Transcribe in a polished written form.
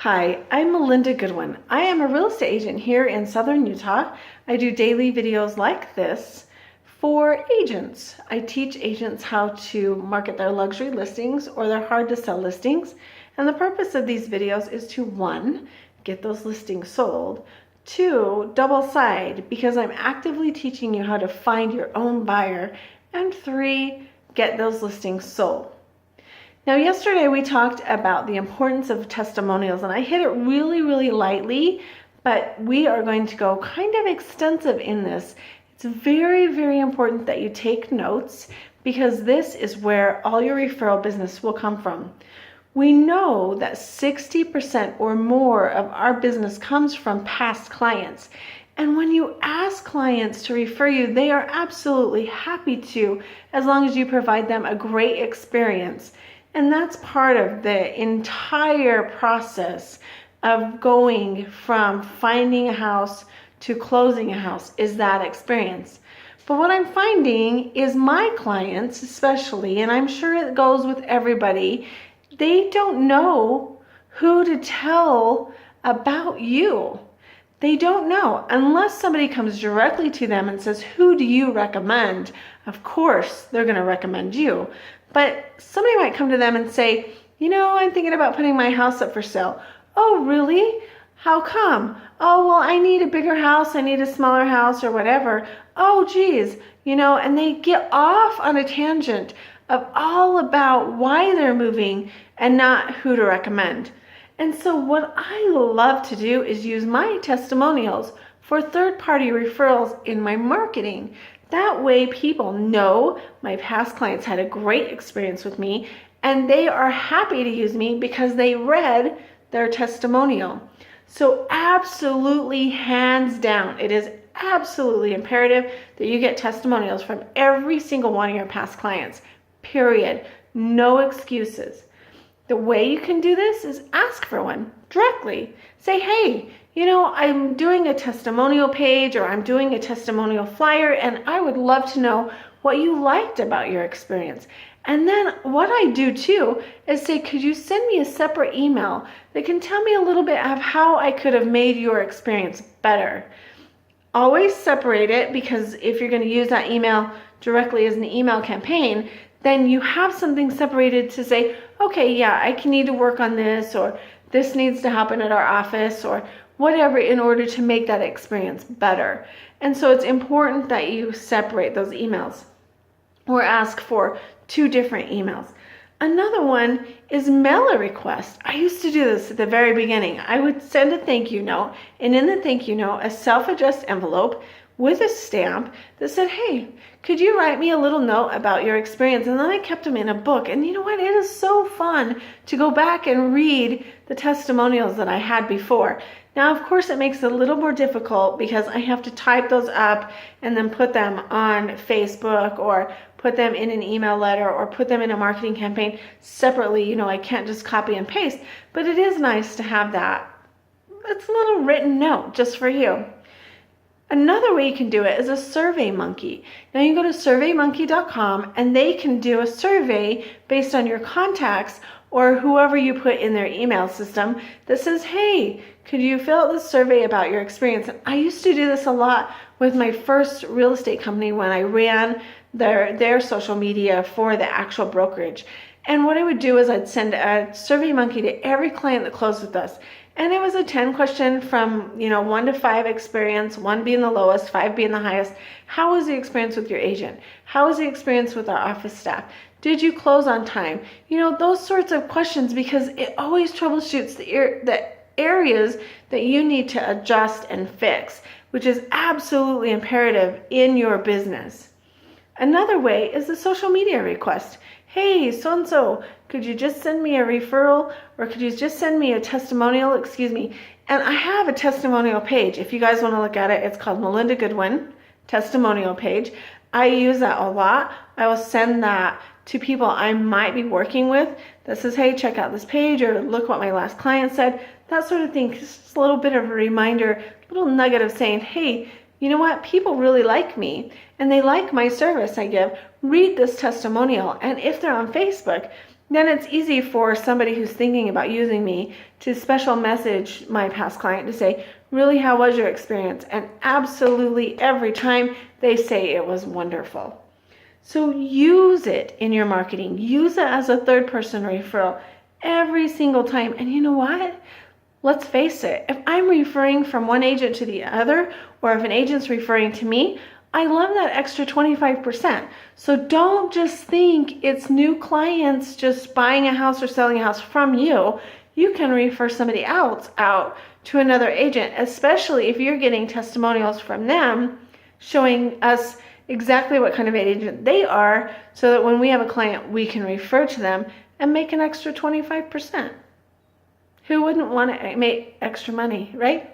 Hi, I'm Melinda Goodwin. I am a real estate agent here in Southern Utah. I do daily videos like this for agents. I teach agents how to market their luxury listings or their hard to sell listings. And the purpose of these videos is to, 1, get those listings sold, 2, double side because I'm actively teaching you how to find your own buyer, and 3, get those listings sold. Now, yesterday we talked about the importance of testimonials, and I hit it really lightly, but we are going to go kind of extensive in this. It's very important that you take notes because this is where all your referral business will come from. We know that 60% or more of our business comes from past clients. And when you ask clients to refer you, they are absolutely happy to, as long as you provide them a great experience. And that's part of the entire process of going from finding a house to closing a house, is that experience. But what I'm finding is my clients especially, and I'm sure it goes with everybody, they don't know who to tell about you. They don't know unless somebody comes directly to them and says, who do you recommend? Of course, they're going to recommend you. But somebody might come to them and say, I'm thinking about putting my house up for sale. Oh, really? How come? Oh, well, I need a bigger house. I need a smaller house or whatever. Oh, geez. And they get off on a tangent of all about why they're moving and not who to recommend. And so what I love to do is use my testimonials for third-party referrals in my marketing. That way people know my past clients had a great experience with me and they are happy to use me because they read their testimonial. So absolutely, hands down, it is absolutely imperative that you get testimonials from every single one of your past clients, period. No excuses. The way you can do this is ask for one directly. Say, hey, I'm doing a testimonial page or I'm doing a testimonial flyer and I would love to know what you liked about your experience. And then what I do too is say, could you send me a separate email that can tell me a little bit of how I could have made your experience better? Always separate it, because if you're going to use that email directly as an email campaign, then you have something separated to say, okay, yeah, I can need to work on this, or this needs to happen at our office, or whatever, in order to make that experience better. And so it's important that you separate those emails or ask for 2 different emails. Another one is mail a request. I used to do this at the very beginning. I would send a thank you note, and in the thank you note, a self-addressed envelope with a stamp that said, hey, could you write me a little note about your experience? And then I kept them in a book. And you know what? It is so fun to go back and read the testimonials that I had before. Now, of course, it makes it a little more difficult because I have to type those up and then put them on Facebook or put them in an email letter or put them in a marketing campaign separately. I can't just copy and paste, but it is nice to have that. It's a little written note just for you. Another way you can do it is a SurveyMonkey. Now you can go to surveymonkey.com and they can do a survey based on your contacts or whoever you put in their email system that says, hey, could you fill out this survey about your experience? And I used to do this a lot with my first real estate company when I ran their social media for the actual brokerage. And what I would do is I'd send a SurveyMonkey to every client that closed with us. And it was a 10 question from 1 to 5 experience, 1 being the lowest, 5 being the highest. How was the experience with your agent? How was the experience with our office staff? Did you close on time? Those sorts of questions, because it always troubleshoots the areas that you need to adjust and fix, which is absolutely imperative in your business. Another way is the social media request. Hey, so-and-so, could you just send me a referral, or could you just send me a testimonial? And I have a testimonial page. If you guys want to look at it, it's called Melinda Goodwin Testimonial Page. I use that a lot. I will send that to people I might be working with that says, hey, check out this page, or look what my last client said, that sort of thing. Just a little bit of a reminder, a little nugget of saying, hey, you know what? People really like me and they like my service I give. Read this testimonial. And if they're on Facebook, then it's easy for somebody who's thinking about using me to special message my past client to say, really, how was your experience? And absolutely every time they say it was wonderful. So use it in your marketing. Use it as a third person referral every single time. And you know what? Let's face it, if I'm referring from one agent to the other, or if an agent's referring to me, I love that extra 25%. So don't just think it's new clients just buying a house or selling a house from you. You can refer somebody else out to another agent, especially if you're getting testimonials from them showing us exactly what kind of agent they are, so that when we have a client, we can refer to them and make an extra 25%. Who wouldn't want to make extra money, right?